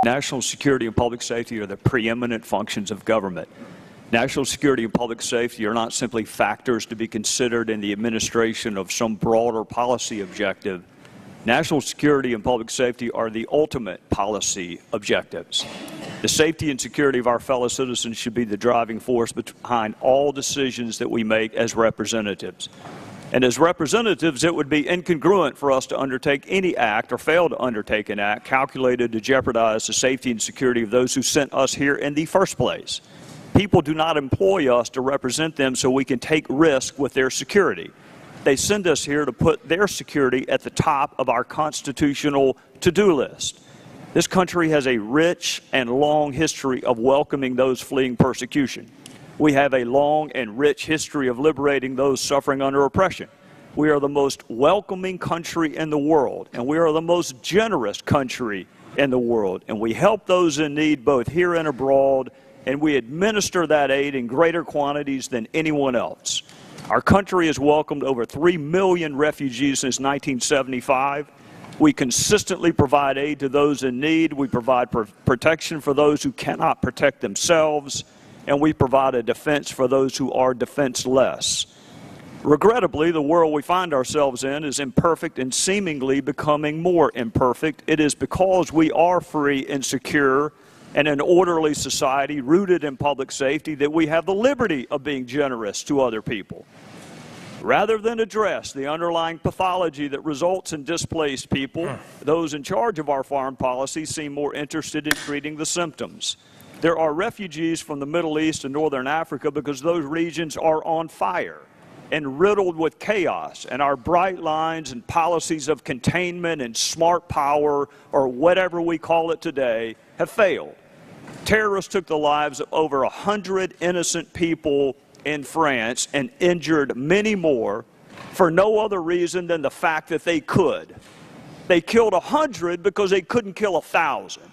National security and public safety are the preeminent functions of government. National security and public safety are not simply factors to be considered in the administration of some broader policy objective. National security and public safety are the ultimate policy objectives. The safety and security of our fellow citizens should be the driving force behind all decisions that we make as representatives. And as representatives, it would be incongruent for us to undertake any act or fail to undertake an act calculated to jeopardize the safety and security of those who sent us here in the first place. People do not employ us to represent them so we can take risk with their security. They send us here to put their security at the top of our constitutional to-do list. This country has a rich and long history of welcoming those fleeing persecution. We have a long and rich history of liberating those suffering under oppression. We are the most welcoming country in the world, and we are the most generous country in the world. And we help those in need both here and abroad, and we administer that aid in greater quantities than anyone else. Our country has welcomed over 3 million refugees since 1975. We consistently provide aid to those in need. We provide protection for those who cannot protect themselves. And we provide a defense for those who are defenseless. Regrettably, the world we find ourselves in is imperfect and seemingly becoming more imperfect. It is because we are free and secure and an orderly society rooted in public safety that we have the liberty of being generous to other people. Rather than address the underlying pathology that results in displaced people, those in charge of our foreign policy seem more interested in treating the symptoms. There are refugees from the Middle East and Northern Africa because those regions are on fire and riddled with chaos, and our bright lines and policies of containment and smart power, or whatever we call it today, have failed. Terrorists took the lives of over 100 innocent people in France and injured many more for no other reason than the fact that they could. They killed 100 because they couldn't kill 1,000.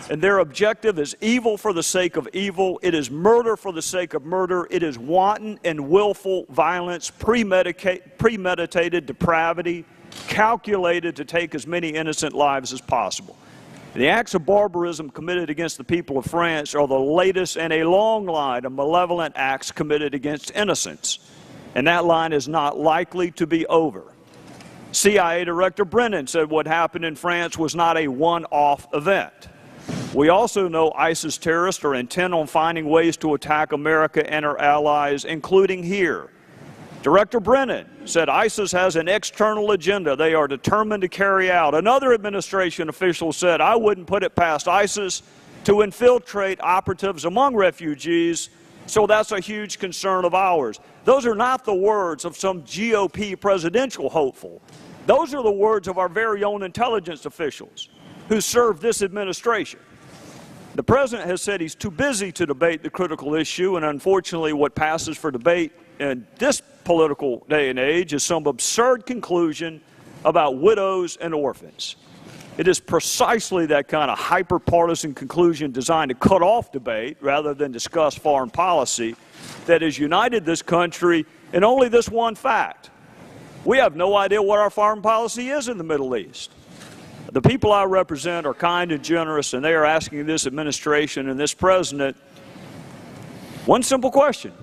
And their objective is evil for the sake of evil. It is murder for the sake of murder. It is wanton and willful violence, premeditated depravity, calculated to take as many innocent lives as possible. The acts of barbarism committed against the people of France are the latest in a long line of malevolent acts committed against innocents. And that line is not likely to be over. CIA Director Brennan said what happened in France was not a one-off event. We also know ISIS terrorists are intent on finding ways to attack America and our allies, including here. Director Brennan said ISIS has an external agenda they are determined to carry out. Another administration official said, I wouldn't put it past ISIS to infiltrate operatives among refugees, so that's a huge concern of ours. Those are not the words of some GOP presidential hopeful. Those are the words of our very own intelligence officials who serve this administration. The president has said he's too busy to debate the critical issue, and unfortunately what passes for debate in this political day and age is some absurd conclusion about widows and orphans. It is precisely that kind of hyper-partisan conclusion designed to cut off debate rather than discuss foreign policy that has united this country in only this one fact. We have no idea what our foreign policy is in the Middle East. The people I represent are kind and generous, and they are asking this administration and this president one simple question.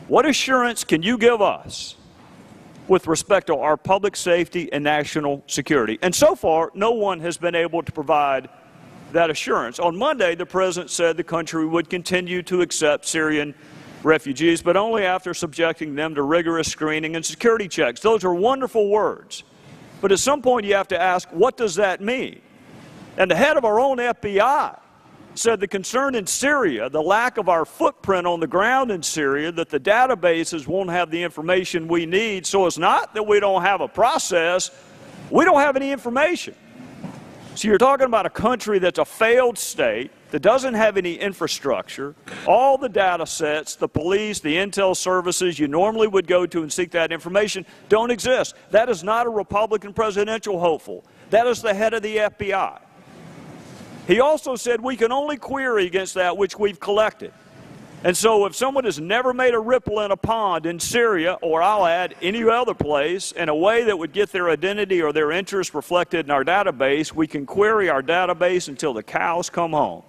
What assurance can you give us with respect to our public safety and national security? And so far, no one has been able to provide that assurance. On Monday, the president said the country would continue to accept Syrian refugees, but only after subjecting them to rigorous screening and security checks. Those are wonderful words. But at some point, you have to ask, what does that mean? And the head of our own FBI said the concern in Syria, the lack of our footprint on the ground in Syria, that the databases won't have the information we need. So it's not that we don't have a process, we don't have any information. So you're talking about a country that's a failed state, that doesn't have any infrastructure. All the data sets, the police, the intel services you normally would go to and seek that information don't exist. That is not a Republican presidential hopeful. That is the head of the FBI. He also said we can only query against that which we've collected. And so if someone has never made a ripple in a pond in Syria, or I'll add any other place, in a way that would get their identity or their interest reflected in our database, we can query our database until the cows come home.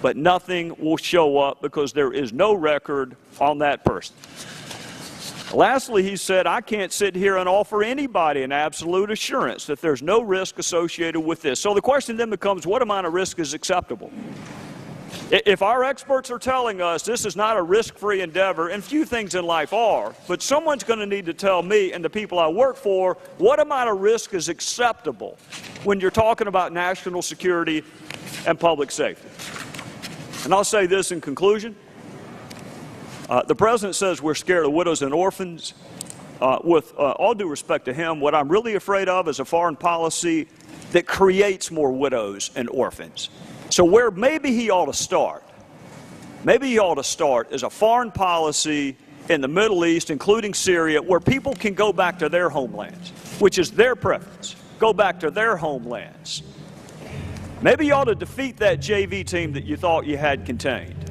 But nothing will show up because there is no record on that person. Lastly, he said, I can't sit here and offer anybody an absolute assurance that there's no risk associated with this. So the question then becomes, what amount of risk is acceptable? If our experts are telling us this is not a risk-free endeavor, and few things in life are, but someone's going to need to tell me and the people I work for what amount of risk is acceptable when you're talking about national security and public safety. And I'll say this in conclusion. The president says we're scared of widows and orphans. With all due respect to him, what I'm really afraid of is a foreign policy that creates more widows and orphans. So where maybe he ought to start, is a foreign policy in the Middle East, including Syria, where people can go back to their homelands, which is their preference, go back to their homelands. Maybe you ought to defeat that JV team that you thought you had contained.